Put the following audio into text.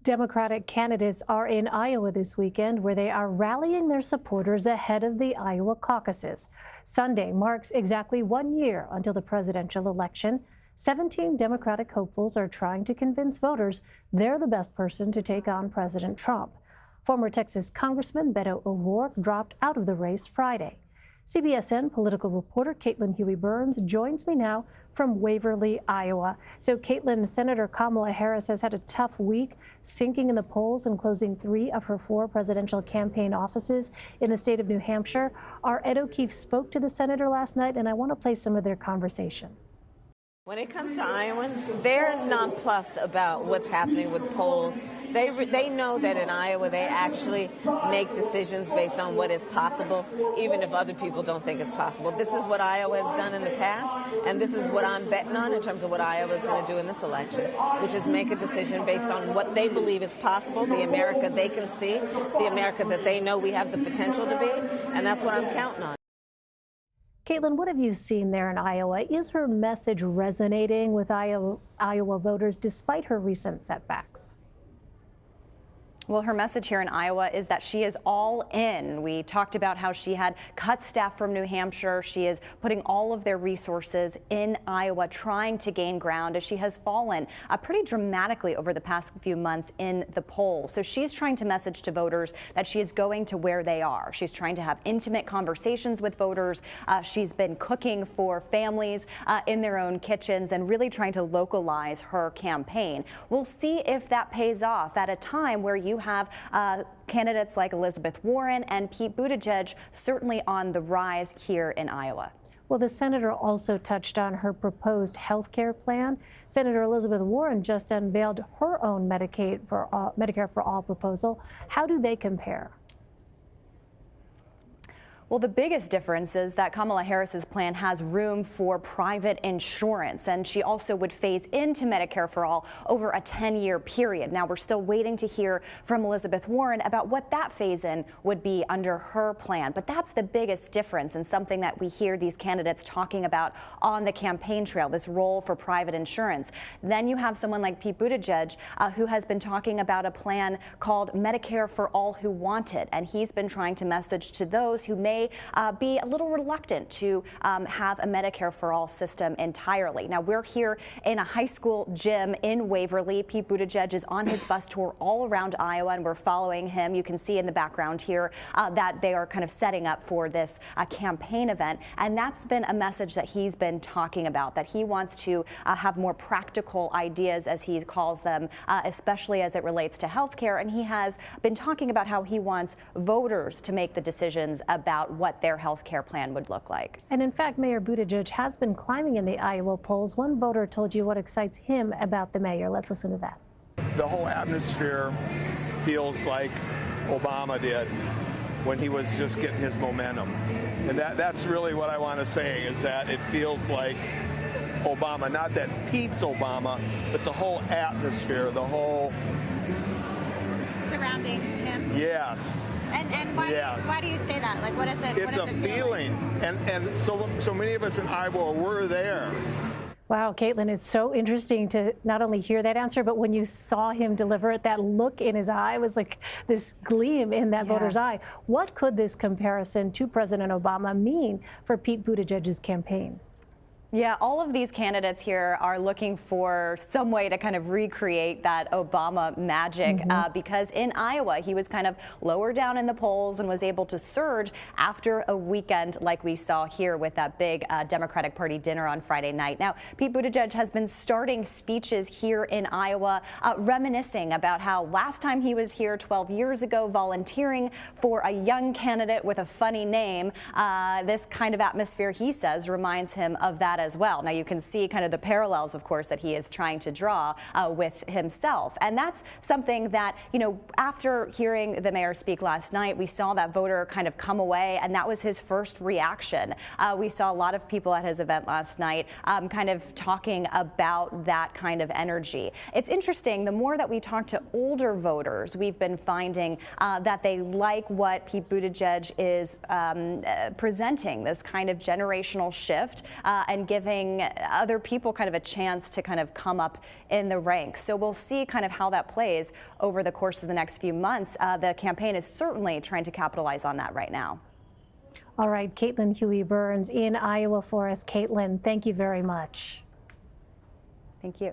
Democratic candidates are in Iowa this weekend, where they are rallying their supporters ahead of the Iowa caucuses. Sunday marks exactly 1 year until the presidential election. 17 Democratic hopefuls are trying to convince voters they're the best person to take on President Trump. Former Texas Congressman Beto O'Rourke dropped out of the race Friday. CBSN political reporter Caitlin Huey-Burns joins me now from Waverly, Iowa. So, Caitlin, Senator Kamala Harris has had a tough week, sinking in the polls and closing 3 of her 4 presidential campaign offices in the state of New Hampshire. Our Ed O'Keefe spoke to the senator last night, and I want to play some of their conversation. When it comes to Iowans, they're nonplussed about what's happening with polls. They know that in Iowa they actually make decisions based on what is possible, even if other people don't think it's possible. This is what Iowa has done in the past, and this is what I'm betting on in terms of what Iowa is going to do in this election, which is make a decision based on what they believe is possible, the America they can see, the America that they know we have the potential to be, and that's what I'm counting on. Caitlin, what have you seen there in Iowa? Is her message resonating with Iowa voters despite her recent setbacks? Well, her message here in Iowa is that she is all in. We talked about how she had cut staff from New Hampshire. She is putting all of their resources in Iowa, trying to gain ground as she has fallen pretty dramatically over the past few months in the polls. So she's trying to message to voters that she is going to where they are. She's trying to have intimate conversations with voters. She's been cooking for families in their own kitchens and really trying to localize her campaign. We'll see if that pays off at a time where you have candidates like Elizabeth Warren and Pete Buttigieg certainly on the rise here in Iowa. Well, the senator also touched on her proposed health care plan. Senator Elizabeth Warren just unveiled her own Medicare for All proposal. How do they compare? Well, the biggest difference is that Kamala Harris's plan has room for private insurance, and she also would phase into Medicare for All over a 10-year period. Now, we're still waiting to hear from Elizabeth Warren about what that phase-in would be under her plan. But that's the biggest difference and something that we hear these candidates talking about on the campaign trail, this role for private insurance. Then you have someone like Pete Buttigieg, who has been talking about a plan called Medicare for All Who Want It, and he's been trying to message to those who may be a little reluctant to have a Medicare for All system entirely. Now, we're here in a high school gym in Waverly. Pete Buttigieg is on his bus tour all around Iowa, and we're following him. You can see in the background here that they are kind of setting up for this campaign event, and that's been a message that he's been talking about, that he wants to have more practical ideas, as he calls them, especially as it relates to health care. And he has been talking about how he wants voters to make the decisions about what their health care plan would look like. And in fact, Mayor Buttigieg has been climbing in the Iowa polls. One voter told you what excites him about the mayor. Let's listen to that. The whole atmosphere feels like Obama did when he was just getting his momentum. And that's really what I want to say, is that it feels like Obama, not that Pete's Obama, but the whole atmosphere, the whole surrounding him. Yes. And why do you say that? Like, what is it? It's a feeling, and so many of us in Iowa were there. Wow, Caitlin, it's so interesting to not only hear that answer, but when you saw him deliver it, that look in his eye was like this gleam in that voter's eye. What could this comparison to President Obama mean for Pete Buttigieg's campaign? Yeah, all of these candidates here are looking for some way to kind of recreate that Obama magic because in Iowa, he was kind of lower down in the polls and was able to surge after a weekend like we saw here with that big Democratic Party dinner on Friday night. Now, Pete Buttigieg has been starting speeches here in Iowa, reminiscing about how last time he was here 12 years ago, volunteering for a young candidate with a funny name. This kind of atmosphere, he says, reminds him of that as well. Now, you can see kind of the parallels, of course, that he is trying to draw with himself. And that's something that, you know, after hearing the mayor speak last night, we saw that voter kind of come away, and that was his first reaction. We saw a lot of people at his event last night kind of talking about that kind of energy. It's interesting, the more that we talk to older voters, we've been finding that they like what Pete Buttigieg is presenting, this kind of generational shift and and giving other people kind of a chance to kind of come up in the ranks. So we'll see kind of how that plays over the course of the next few months. The campaign is certainly trying to capitalize on that right now. All right, Caitlin Huey-Burns in Iowa for us. Caitlin, thank you very much. Thank you.